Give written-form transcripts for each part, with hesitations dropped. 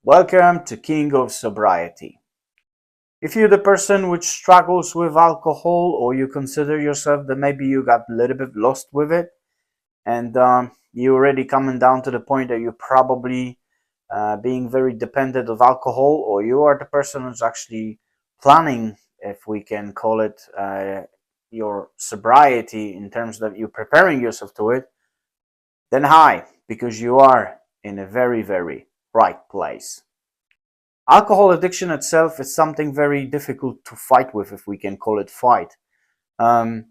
Welcome to King of Sobriety. If you're the person which struggles with alcohol, or you consider yourself that maybe you got a little bit lost with it, and you're already coming down to the point that you're probably being very dependent of alcohol, or you are the person who's actually planning, if we can call it, your sobriety in terms that you're preparing yourself to it, then hi, because you are in a very, very right place. Alcohol addiction itself is something very difficult to fight with, if we can call it fight. Um,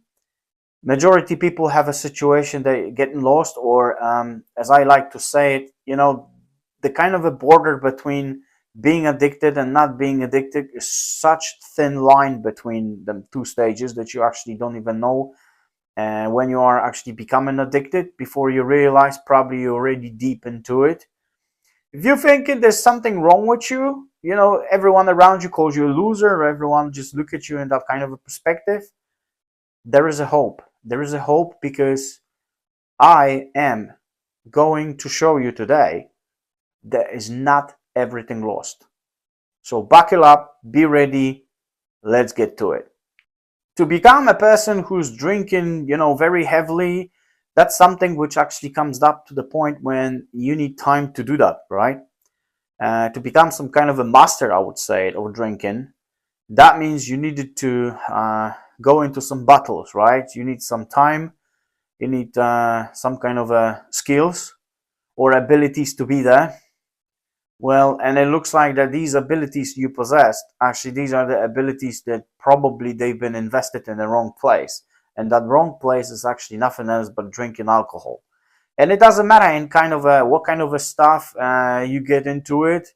Majority people have a situation they getting lost, or as I like to say it, the kind of a border between being addicted and not being addicted is such thin line between the two stages that you actually don't even know. And when you are actually becoming addicted, before you realize, probably you're already deep into it. If you're thinking there's something wrong with you, everyone around you calls you a loser, or everyone just look at you in that kind of a perspective, there is a hope. There is a hope, because I am going to show you today that is not everything lost. So buckle up, be ready, let's get to it. To become a person who's drinking, very heavily, that's something which actually comes up to the point when you need time to do that, right? To become some kind of a master, I would say, of drinking, that means you needed to go into some battles, right? You need some time, you need some kind of skills or abilities to be there. Well, and it looks like that these abilities you possessed, actually these are the abilities that probably they've been invested in the wrong place. And that wrong place is actually nothing else but drinking alcohol. And it doesn't matter in kind of what kind of a stuff you get into it,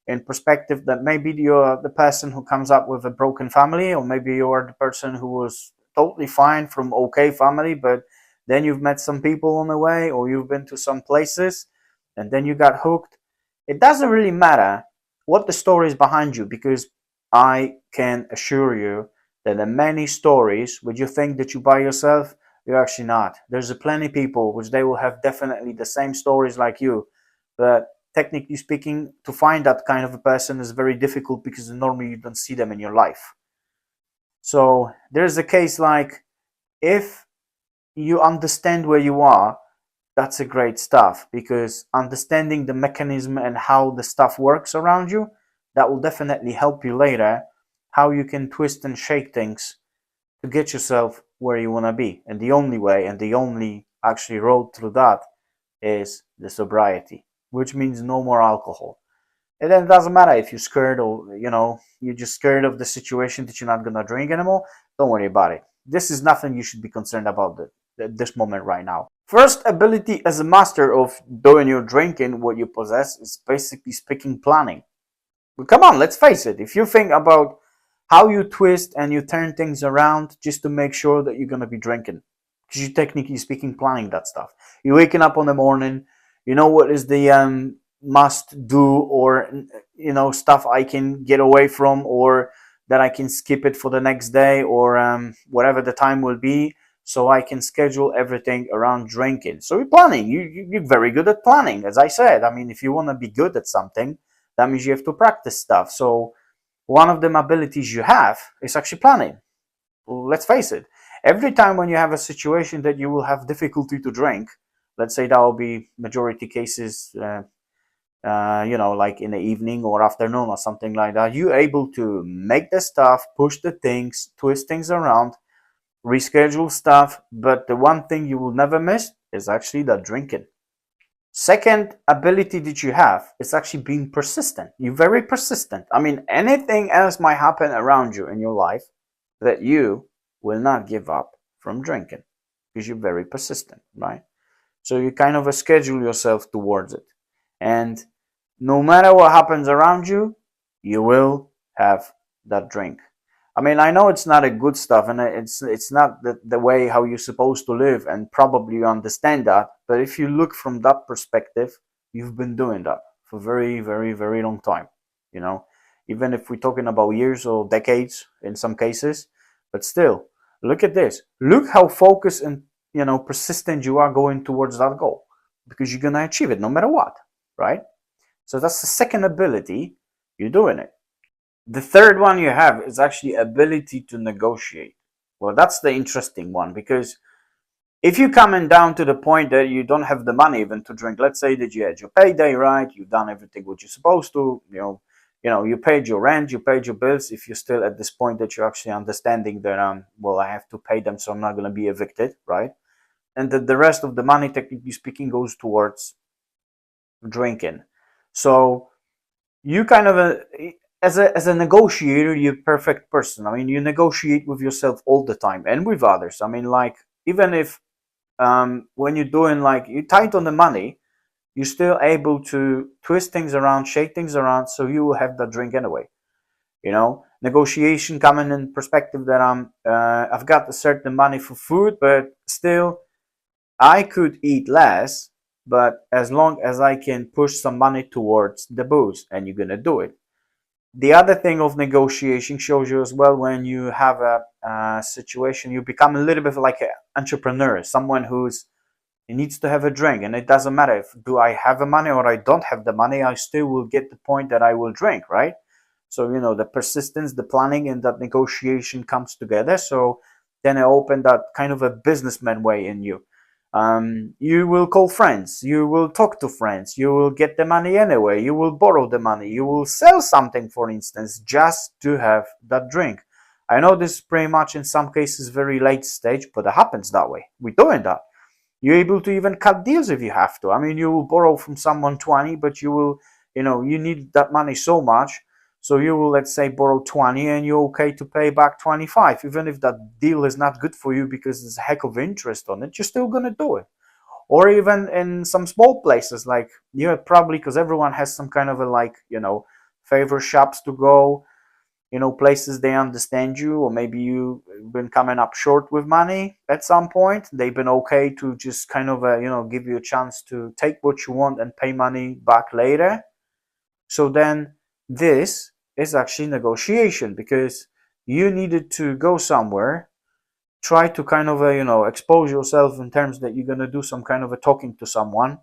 in perspective that maybe you're the person who comes up with a broken family, or maybe you're the person who was totally fine from okay family, but then you've met some people on the way, or you've been to some places and then you got hooked. It doesn't really matter what the story is behind you, because I can assure you that in many stories, would you think that you by yourself, you're actually not. There's a plenty of people which they will have definitely the same stories like you, but technically speaking, to find that kind of a person is very difficult, because normally you don't see them in your life. So there's a case like, if you understand where you are, that's a great stuff, because understanding the mechanism and how the stuff works around you, that will definitely help you later, how you can twist and shake things to get yourself where you want to be. And the only way, and the only actually road through that, is the sobriety, which means no more alcohol. And then it doesn't matter if you're scared, or you're just scared of the situation that you're not gonna drink anymore. Don't worry about it. This is nothing you should be concerned about at this moment right now. First ability as a master of doing your drinking, what you possess, is basically speaking planning. But come on, let's face it. If you think about how you twist and you turn things around just to make sure that you're going to be drinking, because you're technically speaking planning that stuff. You're waking up on the morning, you know what is the must do, or stuff I can get away from, or that I can skip it for the next day, or whatever the time will be, so I can schedule everything around drinking. So you're planning. You're very good at planning, as I said. I mean, if you want to be good at something, that means you have to practice stuff. So one of the abilities you have is actually planning. Well, let's face it. Every time when you have a situation that you will have difficulty to drink, let's say that will be majority cases, like in the evening or afternoon or something like that, you're able to make the stuff, push the things, twist things around, reschedule stuff. But the one thing you will never miss is actually that drinking. Second ability that you have is actually being persistent. You're very persistent. I mean, anything else might happen around you in your life, that you will not give up from drinking, because you're very persistent, right? So you kind of schedule yourself towards it. And no matter what happens around you, you will have that drink. I mean, I know it's not a good stuff, and it's not the way how you're supposed to live, and probably you understand that. But if you look from that perspective, you've been doing that for very, very, very long time. Even if we're talking about years or decades in some cases, but still, look at this. Look how focused and persistent you are going towards that goal, because you're gonna achieve it no matter what, right? So that's the second ability you're doing it. The third one you have is actually ability to negotiate. Well, that's the interesting one, because if you're coming down to the point that you don't have the money even to drink, let's say that you had your payday, right? You've done everything what you're supposed to, you paid your rent, you paid your bills. If you're still at this point that you're actually understanding that, well, I have to pay them, so I'm not going to be evicted, right? And that the rest of the money, technically speaking, goes towards drinking. So you kind of as a negotiator, you're a perfect person. I mean, you negotiate with yourself all the time and with others. I mean, like, even if when you're doing, like, you're tight on the money, you're still able to twist things around, shake things around, so you will have that drink anyway. Negotiation coming in perspective that I've got a certain money for food, but still I could eat less, but as long as I can push some money towards the booze, and you're gonna do it. The other thing of negotiation shows you as well, when you have a situation, you become a little bit like an entrepreneur, someone who's he needs to have a drink, and it doesn't matter if do I have the money or I don't have the money, I still will get the point that I will drink, right? So the persistence, the planning, and that negotiation comes together. So then I open that kind of a businessman way in you. You will call friends, you will talk to friends, you will get the money anyway, you will borrow the money, you will sell something, for instance, just to have that drink. I know this is pretty much in some cases very late stage, but it happens that way. We're doing that. You're able to even cut deals if you have to. I mean, you will borrow from someone 20, but you need that money so much. So you will, let's say, borrow 20 and you're okay to pay back 25. Even if that deal is not good for you because there's a heck of interest on it, you're still going to do it. Or even in some small places, like, probably, because everyone has some kind of favor shops to go, places they understand you, or maybe you've been coming up short with money at some point. They've been okay to just kind of, give you a chance to take what you want and pay money back later. So then this is actually negotiation, because you needed to go somewhere, try to kind of, expose yourself in terms that you're going to do some kind of a talking to someone,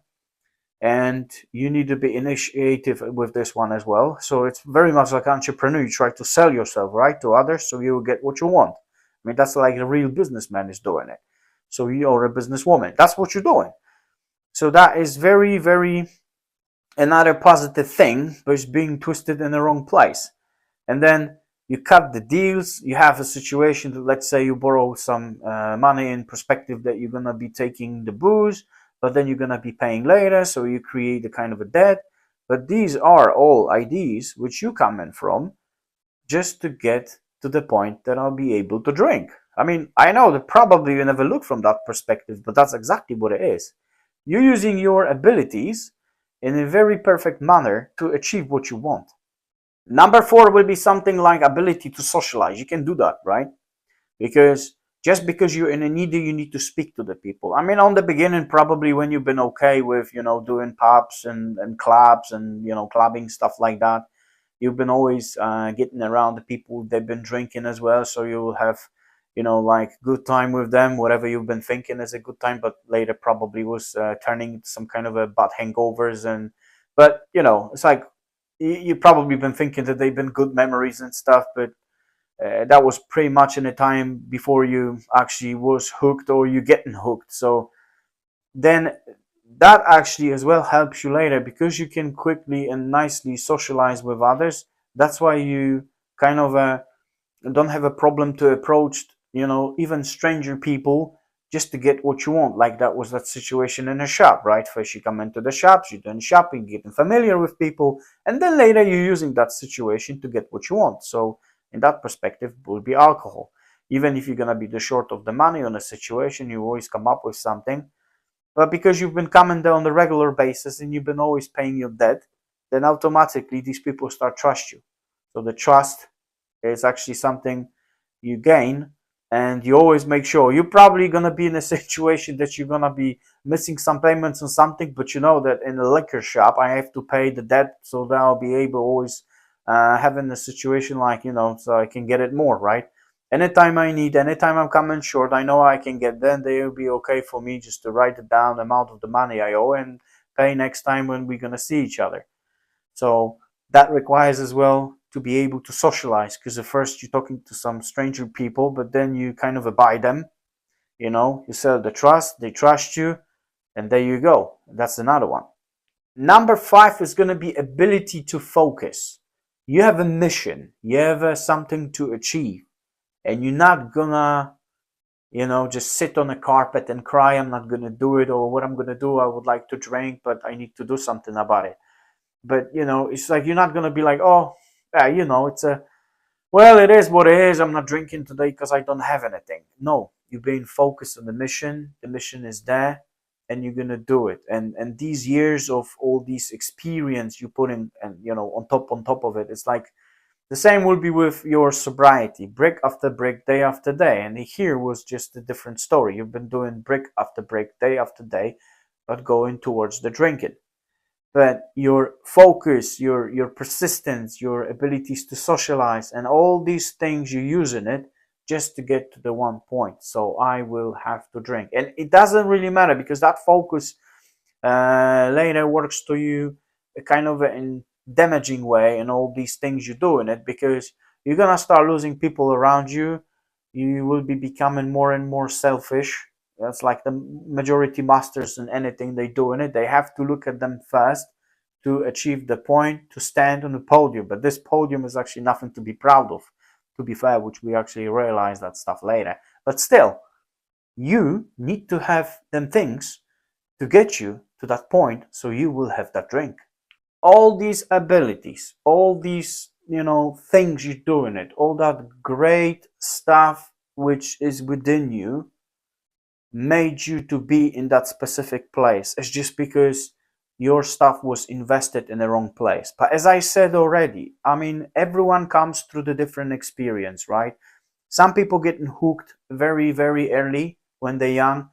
and you need to be initiative with this one as well. So it's very much like entrepreneur. You try to sell yourself, right, to others, so you will get what you want. I mean, that's like a real businessman is doing it. So you're a businesswoman. That's what you're doing. So that is very, very another positive thing, but it's being twisted in the wrong place. And then you cut the deals. You have a situation that, let's say, you borrow some money in perspective that you're going to be taking the booze, but then you're going to be paying later, so you create a kind of a debt. But these are all ideas which you come in from just to get to the point that I'll be able to drink. I mean, I know that probably you never look from that perspective, but that's exactly what it is. You're using your abilities in a very perfect manner to achieve what you want. Number 4 will be something like ability to socialize. You can do that, right? Because just because you're in a need, you need to speak to the people. I mean, on the beginning, probably when you've been okay with, doing pubs and clubs and, clubbing, stuff like that, you've been always getting around the people they've been drinking as well. So you will have, like, good time with them. Whatever you've been thinking is a good time, but later probably was turning into some kind of a bad hangovers. But, it's like, you probably been thinking that they've been good memories and stuff, but that was pretty much in a time before you actually was hooked or you getting hooked. So then that actually as well helps you later, because you can quickly and nicely socialize with others. That's why you kind of don't have a problem to approach, even stranger people, just to get what you want. Like that was that situation in a shop, right? First you come into the shops, you're doing shopping, getting familiar with people, and then later you're using that situation to get what you want. So in that perspective, it will be alcohol. Even if you're going to be the short of the money on a situation, you always come up with something. But because you've been coming there on a regular basis and you've been always paying your debt, then automatically these people start trust you. So the trust is actually something you gain, and you always make sure you're probably going to be in a situation that you're going to be missing some payments on something, but you know that in a liquor shop I have to pay the debt, so that I'll be able always having a situation like, so I can get it more, right? Anytime I need, anytime I'm coming short, I know I can get, then they'll be okay for me just to write it down, the amount of the money I owe, and pay next time when we're going to see each other. So that requires as well to be able to socialize, because at first you're talking to some stranger people, but then you kind of abide them, you sell the trust, they trust you, and there you go. That's another one. Number 5 is going to be ability to focus. You have a mission, you have something to achieve, and you're not gonna, just sit on a carpet and cry, I'm not gonna do it, or what I'm gonna do, I would like to drink, but I need to do something about it. But, it's like you're not gonna be like, oh, yeah, it's well, it is what it is. I'm not drinking today because I don't have anything. No, you're being focused on the mission. The mission is there, and you're gonna do it. And these years of all these experience you put in, and on top of it, it's like the same will be with your sobriety, brick after brick, day after day. And here was just a different story. You've been doing brick after brick, day after day, but going towards the drinking. But your focus, your persistence, your abilities to socialize, and all these things you use in it just to get to the one point. So I will have to drink, and it doesn't really matter, because that focus later works to you a kind of in damaging way, and all these things you do in it, because you're gonna start losing people around you. You will be becoming more and more selfish. That's like the majority masters in anything they do in it. They have to look at them first to achieve the point to stand on the podium. But this podium is actually nothing to be proud of, to be fair, which we actually realize that stuff later. But still, you need to have them things to get you to that point, so you will have that drink. All these abilities, all these, things you do in it, all that great stuff which is within you, made you to be in that specific place. It's just because your stuff was invested in the wrong place. But as I said already, I mean, everyone comes through the different experience, right? Some people getting hooked very, very early when they're young.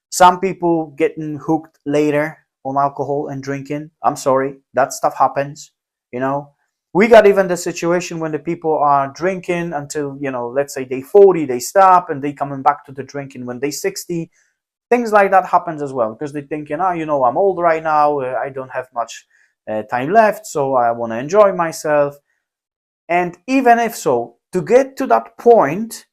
Some people getting hooked later on alcohol and drinking. I'm sorry, that stuff happens, you know. We got even the situation when the people are drinking until, let's say they 40, they stop, and they coming back to the drinking when they 60. Things like that happens as well, because they're thinking, I'm old right now, I don't have much time left, so I want to enjoy myself. And even if so, to get to that point,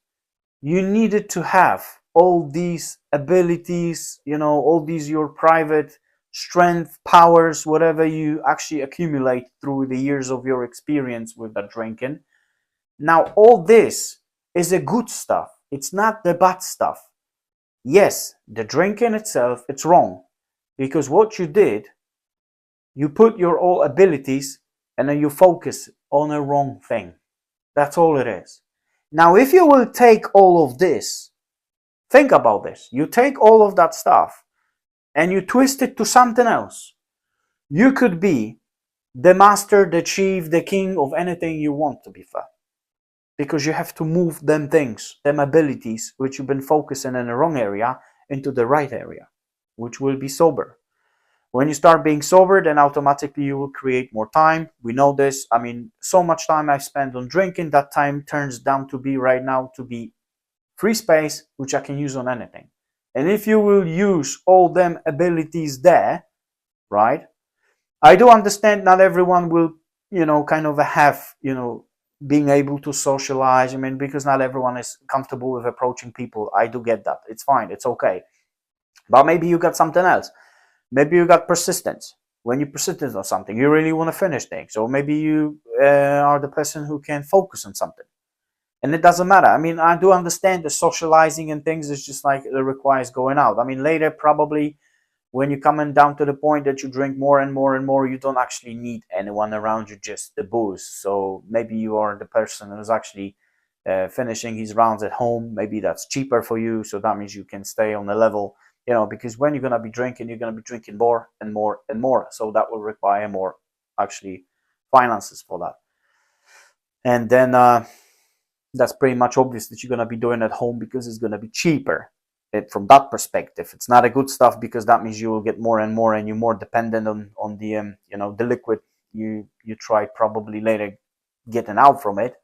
you needed to have all these abilities, all these your private strength, powers, whatever you actually accumulate through the years of your experience with that drinking. Now, all this is a good stuff. It's not the bad stuff. Yes, the drinking itself, it's wrong, because what you did, you put your all abilities and then you focus on a wrong thing. That's all it is. Now, if you will take all of this, think about this. You take all of that stuff and you twist it to something else. You could be the master, the chief, the king of anything you want to be fair. Because you have to move them things, them abilities, which you've been focusing in the wrong area, into the right area, which will be sober. When you start being sober, then automatically you will create more time. We know this. I mean, so much time I spend on drinking, that time turns down to be right now to be free space, which I can use on anything. And if you will use all them abilities there, right? I do understand not everyone will, kind of have, being able to socialize. I mean, because not everyone is comfortable with approaching people. I do get that. It's fine. It's okay. But maybe you got something else. Maybe you got persistence. When you persistent on something, you really want to finish things. Or maybe you are the person who can focus on something. And it doesn't matter. I mean, I do understand the socializing and things is just like it requires going out. I mean, later probably when you're coming down to the point that you drink more and more and more, you don't actually need anyone around you, just the booze. So maybe you are the person who's actually finishing his rounds at home. Maybe that's cheaper for you. So that means you can stay on the level, because when you're going to be drinking, you're going to be drinking more and more and more. So that will require more actually finances for that. And then that's pretty much obvious that you're going to be doing at home because it's going to be cheaper. From that perspective, it's not a good stuff, because that means you will get more and more, and you're more dependent on the the liquid you try probably later getting out from it.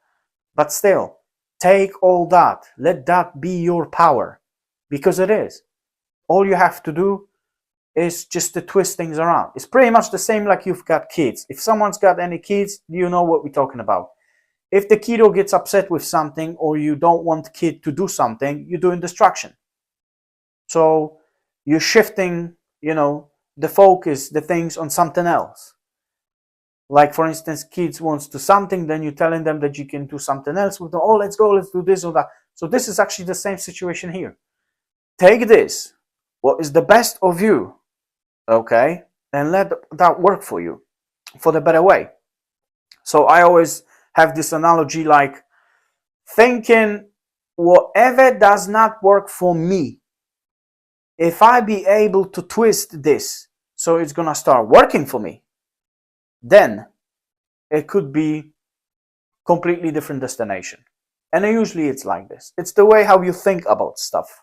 But still, take all that, let that be your power, because it is. All you have to do is just to twist things around. It's pretty much the same like you've got kids. If someone's got any kids, you know what we're talking about. If the kiddo gets upset with something or you don't want kid to do something, you're doing distraction. So you're shifting, the focus, the things on something else. Like for instance, kids wants to do something, then you're telling them that you can do something else with them. Oh, let's go, let's do this or that. So this is actually the same situation here. Take this, what is the best of you, okay, and let that work for you for the better way. So I always have this analogy like thinking whatever does not work for me, if I be able to twist this so it's gonna start working for me, then it could be completely different destination. And usually it's like this. It's the way how you think about stuff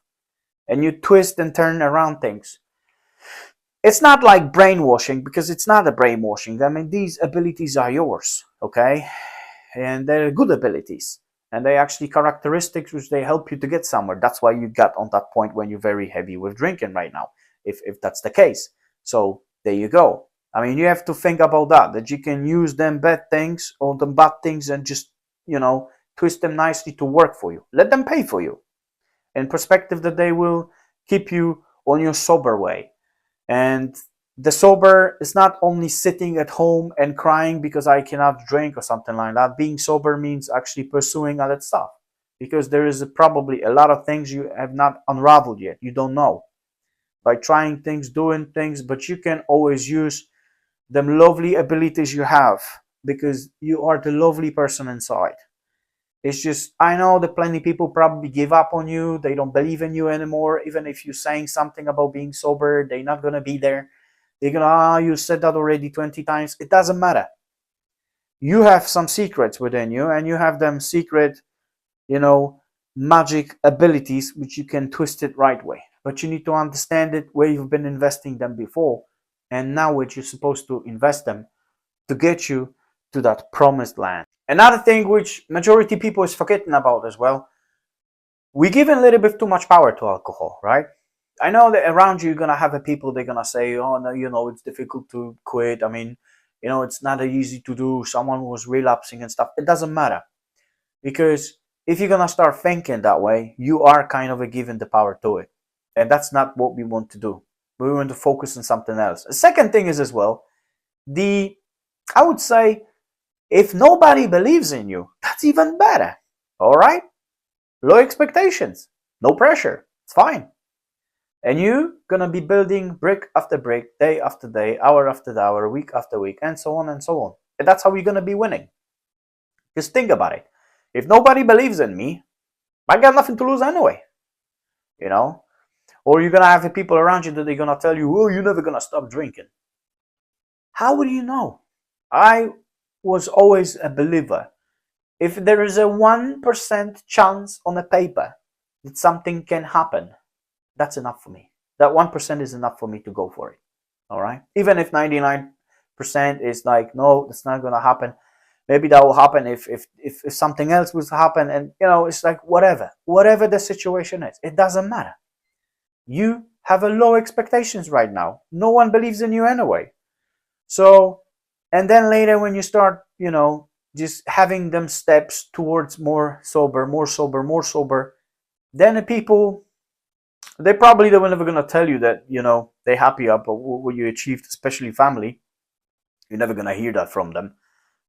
and you twist and turn around things. It's not like brainwashing, because it's not a brainwashing. I mean, these abilities are yours, okay? And they're good abilities. And they actually characteristics which they help you to get somewhere. That's why you got on that point when you're very heavy with drinking right now, if that's the case. So there you go. I mean, you have to think about that you can use them bad things or the bad things and just, twist them nicely to work for you. Let them pay for you. In perspective that they will keep you on your sober way. And the sober is not only sitting at home and crying because I cannot drink or something like that. Being sober means actually pursuing all that stuff, because there is probably a lot of things you have not unraveled yet. You don't know. By trying things, doing things, but you can always use them lovely abilities you have, because you are the lovely person inside. It's just, I know that plenty of people probably give up on you. They don't believe in you anymore. Even if you're saying something about being sober, they're not going to be there. They're going to, you said that already 20 times. It doesn't matter. You have some secrets within you, and you have them secret, magic abilities, which you can twist it right way. But you need to understand it where you've been investing them before, and now what you're supposed to invest them to get you to that promised land. Another thing which majority people is forgetting about as well, we give a little bit too much power to alcohol, right? I know that around you you're gonna have people, they're gonna say, oh no, it's difficult to quit. I mean, it's not easy to do. Someone was relapsing and stuff. It doesn't matter, because if you're gonna start thinking that way, you are kind of given the power to it, and that's not what we want to do. We want to focus on something else. The second thing is as well, I would say, if nobody believes in you, that's even better. All right? Low expectations, no pressure. It's fine. And you're going to be building brick after brick, day after day, hour after hour, week after week, and so on and so on. And that's how you're going to be winning. Just think about it. If nobody believes in me, I got nothing to lose anyway. Or you're going to have people around you that they're going to tell you, oh, you're never going to stop drinking. How would you know? I was always a believer. If there is a 1% chance on a paper that something can happen, that's enough for me. That 1% is enough for me to go for it. All right? Even if 99% is like, no, that's not going to happen. Maybe that will happen if something else will happen. And, it's like whatever the situation is. It doesn't matter. You have a low expectations right now. No one believes in you anyway. So, and then later when you start, just having them steps towards more sober, then the people, they probably they were never going to tell you that, they're happy up what you achieved, especially family. You're never going to hear that from them,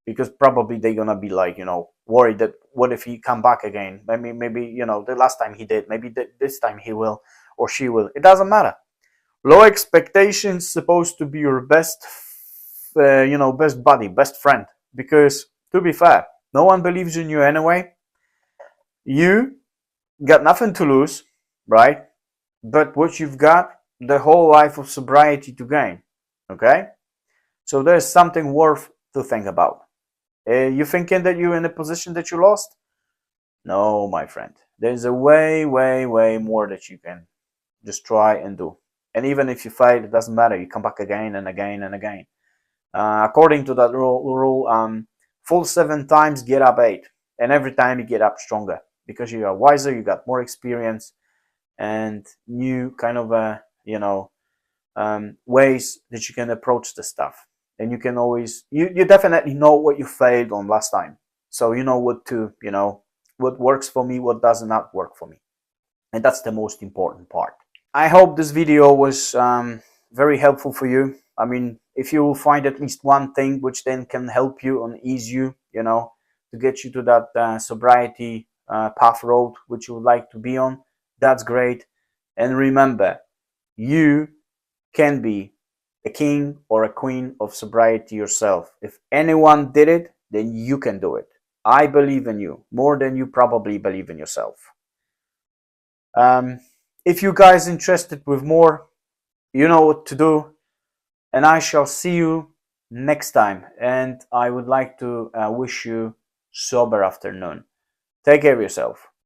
because probably they're going to be like, worried that what if he come back again? Maybe, the last time he did, maybe this time he will or she will. It doesn't matter. Low expectations supposed to be your best best buddy, best friend, because to be fair, no one believes in you anyway. You got nothing to lose, right? But what you've got, the whole life of sobriety to gain. Okay, so there's something worth to think about. You thinking that you're in a position that you lost? No, my friend, there's a way more that you can just try and do. And even if you fail, it doesn't matter. You come back again and again and again. According to that rule, fall 7 times, get up 8, and every time you get up stronger, because you are wiser, you got more experience, and new kind of ways that you can approach the stuff. And you can always, you definitely know what you failed on last time. So you know what to, what works for me, what does not work for me. And that's the most important part. I hope this video was very helpful for you. I mean, if you will find at least one thing which then can help you and ease you, to get you to that sobriety path road which you would like to be on, that's great. And remember, you can be a king or a queen of sobriety yourself. If anyone did it, then you can do it. I believe in you more than you probably believe in yourself. If you guys interested with more, you know what to do, and I shall see you next time. And I would like to wish you sober afternoon. Take care of yourself.